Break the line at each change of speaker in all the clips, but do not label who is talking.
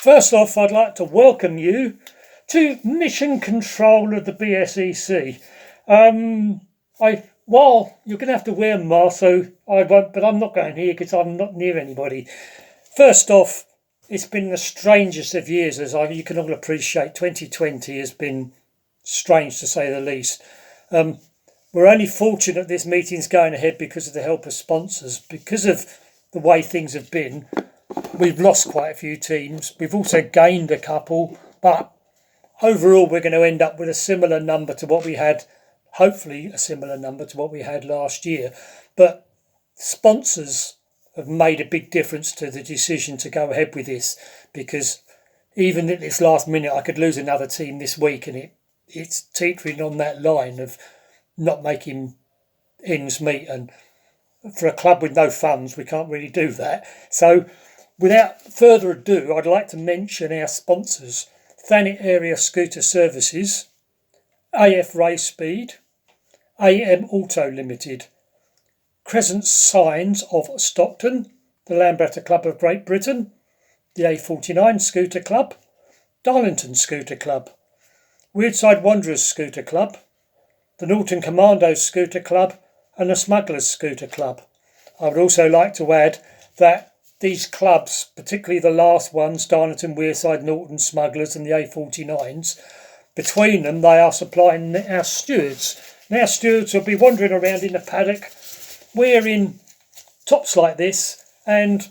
First off, I'd like to welcome you to Mission Control of the BSEC. While you're going to have to wear a mask, so I won't, but I'm not going here because I'm not near anybody. First off, it's been the strangest of years, you can all appreciate. 2020 has been strange to say the least. We're only fortunate this meeting's going ahead because of the help of sponsors. Because of the way things have been, we've lost quite a few teams. We've also gained a couple, but overall we're going to end up with a similar number to what we had, hopefully a similar number to what we had last year. But sponsors have made a big difference to the decision to go ahead with this, because even at this last minute I could lose another team this week, and it's teetering on that line of not making ends meet, and for a club with no funds we can't really do that. So without further ado, I'd like to mention our sponsors: Thanet Area Scooter Services, AF Race Speed, AM Auto Limited, Crescent Signs of Stockton, the Lambretta Club of Great Britain, the A49 Scooter Club, Darlington Scooter Club, Weirdside Wanderers Scooter Club, the Norton Commandos Scooter Club, and the Smugglers Scooter Club. I would also like to add that these clubs, particularly the last ones, Darlington, Wearside, Norton, Smugglers and the A49s, between them they are supplying our stewards. Now stewards will be wandering around in the paddock wearing tops like this, and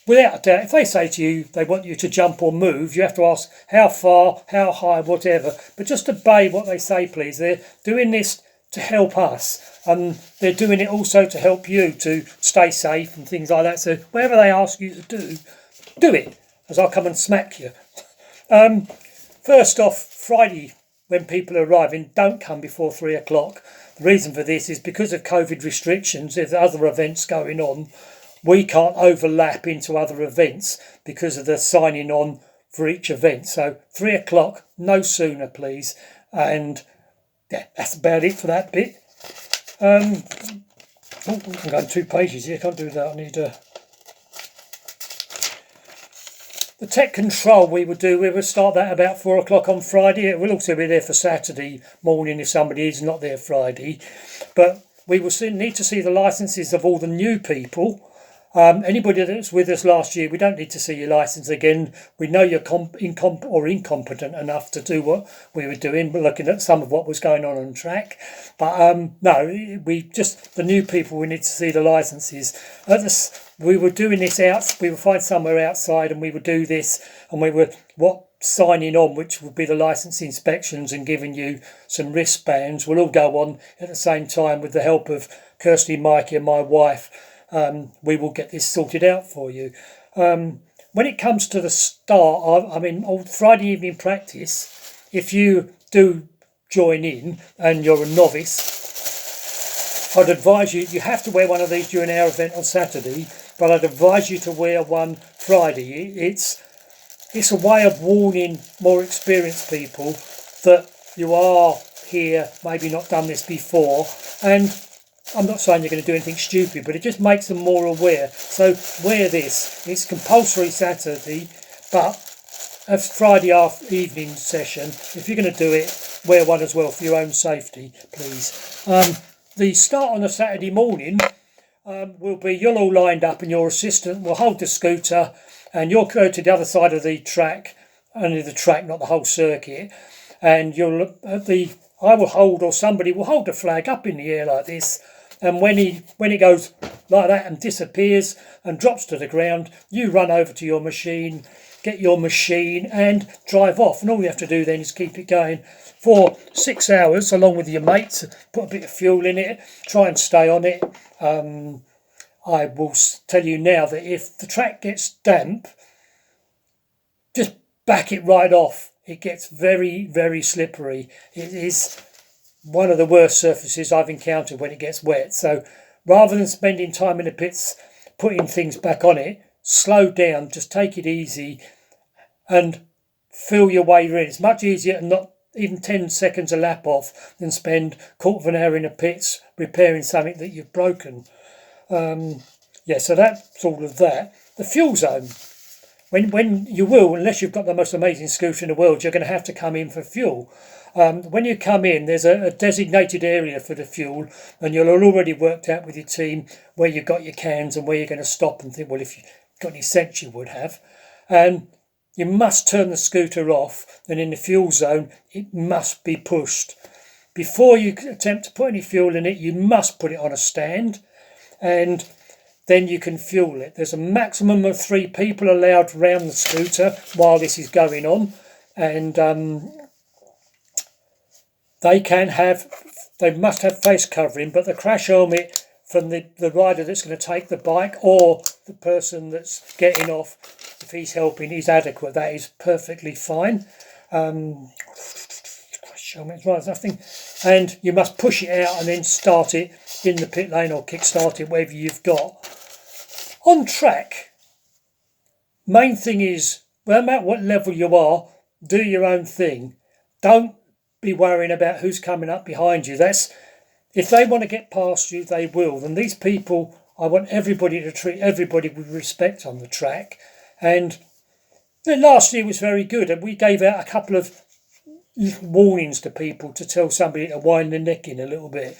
without a doubt, if they say to you they want you to jump or move, you have to ask how far, how high, whatever. But just obey what they say, please. They're doing this to help us, and they're doing it also to help you to stay safe and things like that. So whatever they ask you to do it, as I'll come and smack you. First off, Friday, when people are arriving, don't come before 3 o'clock. The reason for this is because of COVID restrictions. There's other events going on. We can't overlap into other events because of the signing on for each event. So 3 o'clock, no sooner, please. And yeah, that's about it for that bit. I'm going 2 pages here. Can't do that. I need the tech control we will start that about 4 o'clock on Friday. It will also be there for Saturday morning if somebody is not there Friday. But we will need to see the licences of all the new people. Anybody that was with us last year, we don't need to see your licence again. We know you're incompetent enough to do what we were doing. We're looking at some of what was going on track. But no, the new people, we need to see the licences. We were doing this out, we would find somewhere outside and we would do this, and we were signing on, which would be the licence inspections and giving you some wristbands. We'll all go on at the same time with the help of Kirsty, Mikey and my wife. We will get this sorted out for you. When it comes to the start, Friday evening practice, if you do join in and you're a novice, I'd advise you have to wear one of these during our event on Saturday, but I'd advise you to wear one Friday. It's a way of warning more experienced people that you are here, maybe not done this before, and I'm not saying you're going to do anything stupid, but it just makes them more aware. So wear this. It's compulsory Saturday, but a Friday evening session, if you're going to do it, wear one as well for your own safety, please. The start on a Saturday morning will be you're all lined up and your assistant will hold the scooter and you'll go to the other side of the track, only the track, not the whole circuit, and I will hold, or somebody will hold the flag up in the air like this, and when it goes like that and disappears and drops to the ground, you run over to your machine, get your machine and drive off, and all you have to do then is keep it going for 6 hours along with your mates. Put a bit of fuel in it, try and stay on it. I will tell you now that if the track gets damp, just back it right off. It gets very, very slippery. It is one of the worst surfaces I've encountered when it gets wet. So rather than spending time in the pits putting things back on it, slow down, just take it easy and feel your way in. It's much easier and not even 10 seconds a lap off than spend a quarter of an hour in the pits repairing something that you've broken. So that's all of that. The fuel zone. when you will, unless you've got the most amazing scooter in the world, you're going to have to come in for fuel. When you come in, there's a designated area for the fuel, and you'll have already worked out with your team where you've got your cans and where you're going to stop and think, well, if you've got any sense, you would have. And you must turn the scooter off, and in the fuel zone, it must be pushed. Before you attempt to put any fuel in it, you must put it on a stand, and then you can fuel it. There's a maximum of 3 people allowed around the scooter while this is going on, and they must have face covering, but the crash helmet from the rider that's going to take the bike or the person that's getting off, if he's helping, is adequate. That is perfectly fine. Crash helmet, right, nothing. And you must push it out and then start it in the pit lane or kick start it, whatever you've got. On track, main thing is, no matter what level you are, do your own thing. Don't be worrying about who's coming up behind you. If they want to get past you, they will. And these people, I want everybody to treat everybody with respect on the track. And last year was very good, and we gave out a couple of warnings to people to tell somebody to wind their neck in a little bit.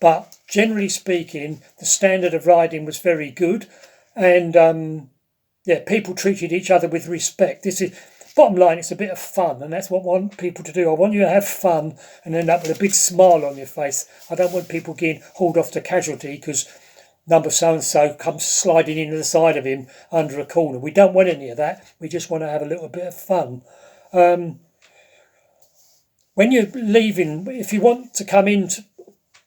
But generally speaking, the standard of riding was very good, and people treated each other with respect. This is bottom line. It's a bit of fun, and that's what I want people to do. I want you to have fun and end up with a big smile on your face. I don't want people getting hauled off to casualty because number so and so comes sliding into the side of him under a corner. We don't want any of that. We just want to have a little bit of fun. When you're leaving, if you want to come into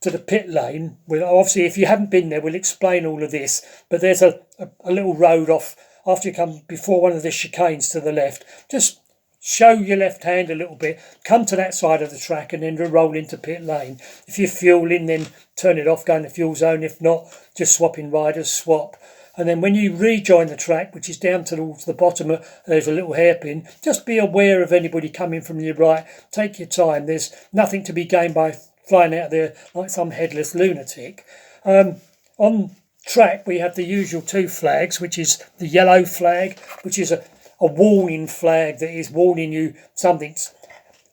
the pit lane, obviously if you haven't been there, we'll explain all of this, but there's a little road off after you come before one of the chicanes to the left. Just show your left hand a little bit, come to that side of the track and then roll into pit lane. If you're fueling, then turn it off, go in the fuel zone. If not, just swapping riders, swap. And then when you rejoin the track, which is down towards the bottom, there's a little hairpin. Just be aware of anybody coming from your right. Take your time. There's nothing to be gained by flying out there like some headless lunatic. On track, we have the usual 2 flags, which is the yellow flag, which is a warning flag that is warning you something's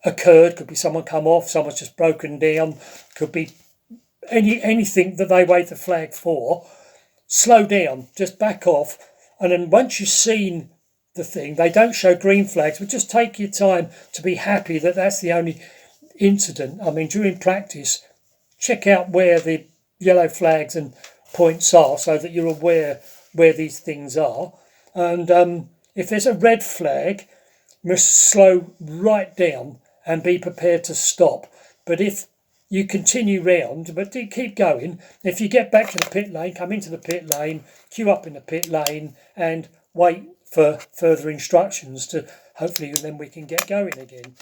occurred. Could be someone come off, someone's just broken down, could be anything that they wave the flag for. Slow down, just back off, and then once you've seen the thing, they don't show green flags, but just take your time to be happy that that's the only incident. I mean, during practice, check out where the yellow flags and points are so that you're aware where these things are. And if there's a red flag, you must slow right down and be prepared to stop. But if you continue round, but keep going. If you get back to the pit lane, come into the pit lane, queue up in the pit lane and wait for further instructions to hopefully then we can get going again.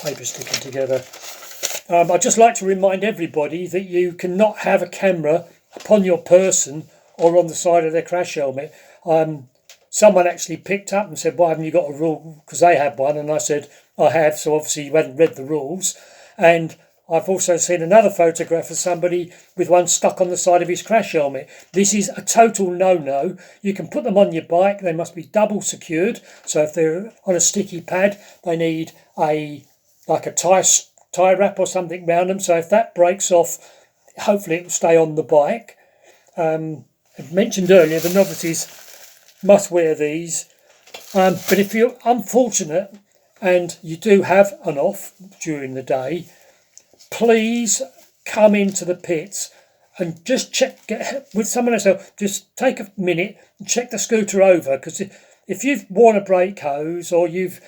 Paper sticking together. I'd just like to remind everybody that you cannot have a camera upon your person or on the side of their crash helmet. Someone actually picked up and said, why haven't you got a rule? Because they had one, and I said, I have, so obviously you hadn't read the rules. And I've also seen another photograph of somebody with one stuck on the side of his crash helmet. This is a total no-no. You can put them on your bike. They must be double secured. So if they're on a sticky pad, they need a tie wrap or something round them. So if that breaks off, hopefully it will stay on the bike. I mentioned earlier, the novices must wear these. But if you're unfortunate and you do have an off during the day, please come into the pits and just check, get with someone else. Just take a minute and check the scooter over, because if you've worn a brake hose or you've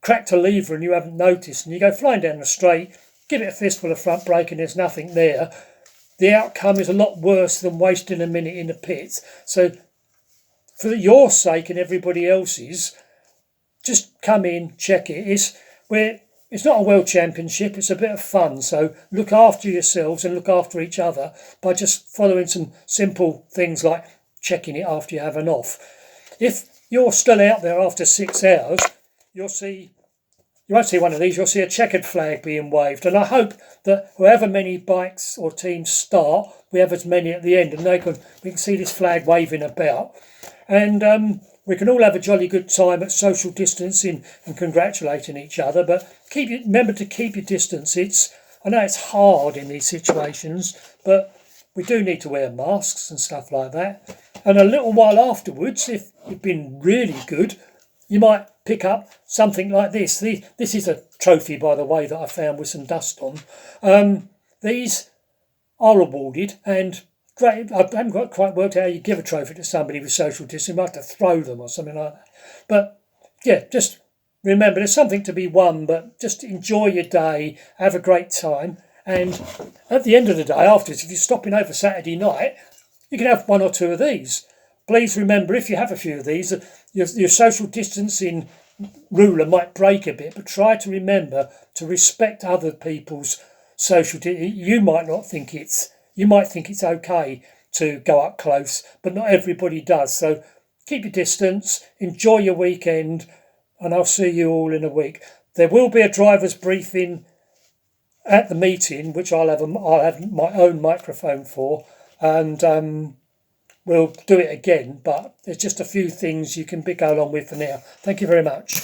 cracked a lever and you haven't noticed and you go flying down the straight, give it a fistful of front brake and there's nothing there, the outcome is a lot worse than wasting a minute in the pits. So for your sake and everybody else's, just come in, check it. It's not a world championship, it's a bit of fun. So look after yourselves and look after each other by just following some simple things like checking it after you have an off. If you're still out there after 6 hours, you'll see you won't see one of these, you'll see a checkered flag being waved. And I hope that however many bikes or teams start, we have as many at the end, and we can see this flag waving about. And we can all have a jolly good time at social distancing and congratulating each other, but remember to keep your distance. I know it's hard in these situations, but we do need to wear masks and stuff like that. And a little while afterwards, if you've been really good, you might pick up something like this. This is a trophy, by the way, that I found with some dust on. These are awarded, and great. I haven't quite worked out how you give a trophy to somebody with social distancing. You might have to throw them or something like that. But yeah, just remember there's something to be won, but just enjoy your day, have a great time. And at the end of the day, afterwards, if you're stopping over Saturday night, you can have one or two of these. Please remember, if you have a few of these, your social distancing ruler might break a bit, but try to remember to respect other people's social. You might think it's okay to go up close, but not everybody does. So keep your distance, enjoy your weekend, and I'll see you all in a week. There will be a driver's briefing at the meeting, which I'll have my own microphone for, and we'll do it again. But there's just a few things you can go along with for now. Thank you very much.